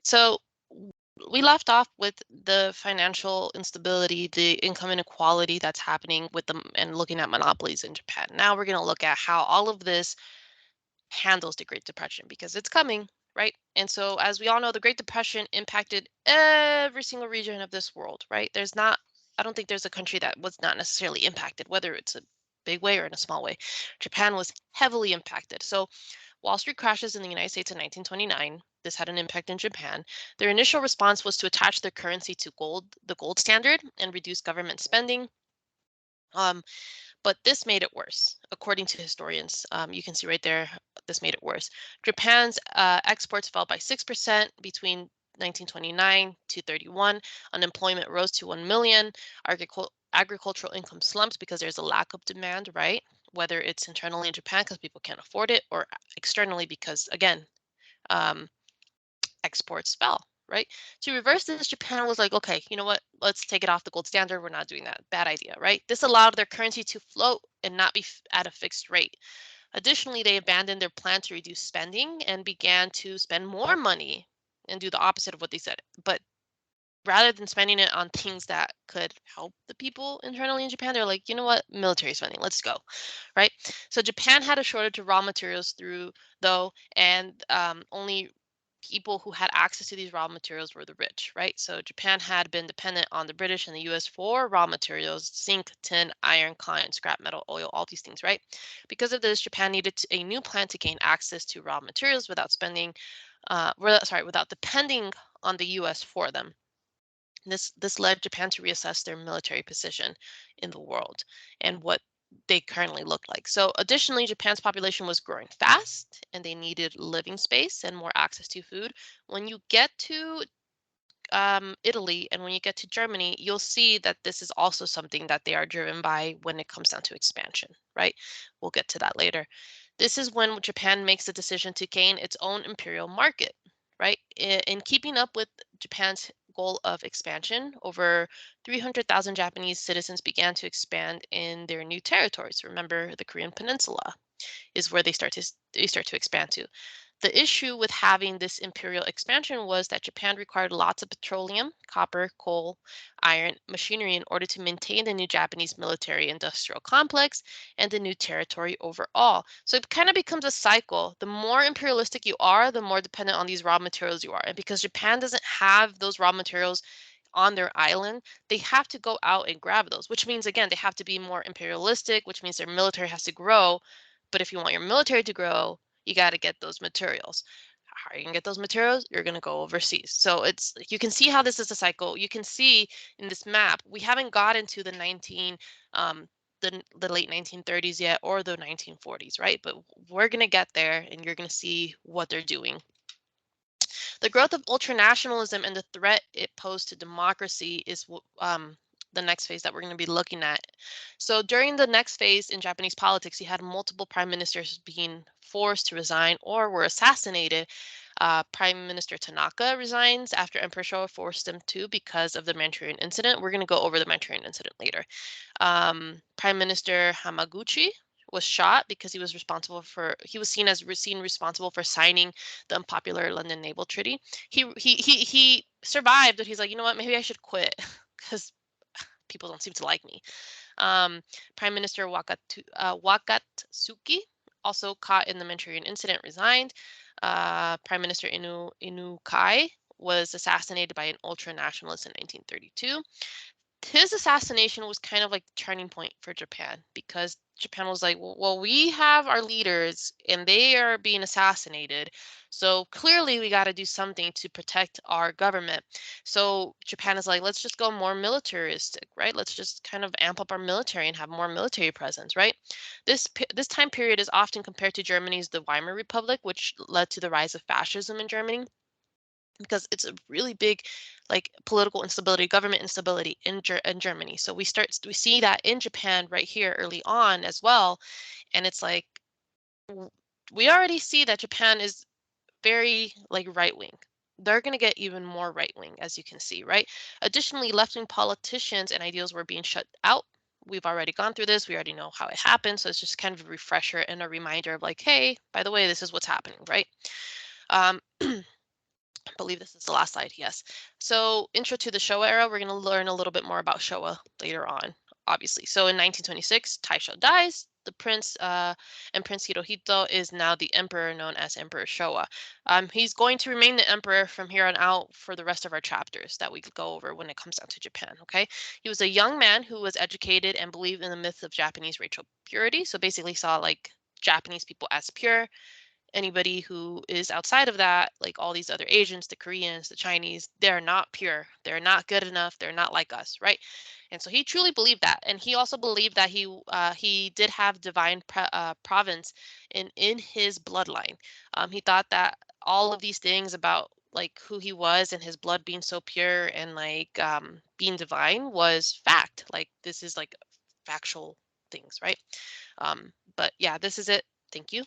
So we left off with the financial instability, the income inequality that's happening with them, and looking at monopolies in Japan. Now we're going to look at how all of this handles the Great Depression because it's coming, right? And so, as we all know, the Great Depression impacted every single region of this world, right? I don't think there's a country that was not necessarily impacted, whether it's a big way or in a small way. Japan was heavily impacted. So, Wall Street crashes in the United States in 1929. This had an impact in Japan. Their initial response was to attach their currency to gold, the gold standard, and reduce government spending. Um, but this made it worse, according to historians. You can see right there, this made it worse. Japan's exports fell by 6% between 1929 to 31. Unemployment rose to 1 million. Agricultural income slumps because there's a lack of demand, right? Whether it's internally in Japan because people can't afford it, or externally because, again, um, exports fell, right? To reverse this, Japan was like, okay, you know what? Let's take it off the gold standard. We're not doing that. Bad idea, right? This allowed their currency to float and not be at a fixed rate. Additionally, they abandoned their plan to reduce spending and began to spend more money and do the opposite of what they said. But rather than spending it on things that could help the people internally in Japan, they're like, you know what, military spending, let's go, right? So Japan had a shortage of raw materials and only people who had access to these raw materials were the rich, right? So Japan had been dependent on the British and the US for raw materials, zinc, tin, iron, cotton, scrap metal, oil, all these things, right? Because of this, Japan needed a new plan to gain access to raw materials without depending on the US for them. This led Japan to reassess their military position in the world and what they currently looked like. So additionally, Japan's population was growing fast and they needed living space and more access to food. When you get to Italy and when you get to Germany, you'll see that this is also something that they are driven by when it comes down to expansion, right? We'll get to that later. This is when Japan makes the decision to gain its own imperial market, right? In keeping up with Japan's goal of expansion, over 300,000 Japanese citizens began to expand in their new territories. Remember, the Korean Peninsula is where they start to expand to. The issue with having this imperial expansion was that Japan required lots of petroleum, copper, coal, iron, machinery in order to maintain the new Japanese military industrial complex and the new territory overall. So it kind of becomes a cycle. The more imperialistic you are, the more dependent on these raw materials you are. And because Japan doesn't have those raw materials on their island, they have to go out and grab those, which means, again, they have to be more imperialistic, which means their military has to grow. But if you want your military to grow, you got to get those materials. How are you going to get those materials? You're going to go overseas. So you can see how this is a cycle. You can see in this map, we haven't gotten to um, the late 1930s yet, or the 1940s, right? But we're going to get there and you're going to see what they're doing. The growth of ultranationalism and the threat it posed to democracy is the next phase that we're going to be looking at. So during the next phase in Japanese politics, you had multiple prime ministers being forced to resign or were assassinated. Prime Minister Tanaka resigns after Emperor Showa forced him to because of the Manchurian incident. We're going to go over the Manchurian incident later. Prime Minister Hamaguchi was shot because he was seen responsible for signing the unpopular London Naval Treaty. He survived, but he's like, you know what, maybe I should quit because people don't seem to like me. Um, Prime Minister Wakatsuki, also caught in the Manchurian incident, resigned. Prime Minister Inukai was assassinated by an ultra-nationalist in 1932. His assassination was kind of like the turning point for Japan because Japan was like, well, we have our leaders and they are being assassinated. So clearly we got to do something to protect our government. So Japan is like, let's just go more militaristic, right? Let's just kind of amp up our military and have more military presence, right? This time period is often compared to Germany's the Weimar Republic, which led to the rise of fascism in Germany because it's a really big like political instability, government instability in Germany. So we see that in Japan right here early on as well, and it's like we already see that Japan is very like right wing. They're going to get even more right wing, as you can see, right? Additionally, left wing politicians and ideals were being shut out. We've already gone through this. We already know how it happened. So it's just kind of a refresher and a reminder of like, hey, by the way, this is what's happening, right? Um, I believe this is the last slide. Yes. So, intro to the Showa era. We're going to learn a little bit more about Showa later on, obviously. So, in 1926, Taisho dies. The prince and Prince Hirohito is now the emperor, known as Emperor Showa. He's going to remain the emperor from here on out for the rest of our chapters that we could go over when it comes down to Japan. Okay, he was a young man who was educated and believed in the myth of Japanese racial purity. So basically, saw like Japanese people as pure. Anybody who is outside of that, like all these other Asians, the Koreans, the Chinese, they're not pure. They're not good enough. They're not like us, right? And so he truly believed that, and he also believed that he did have divine province in his bloodline. He thought that all of these things about like who he was and his blood being so pure and like being divine was fact. Like this is like factual things, right? But yeah, this is it. Thank you.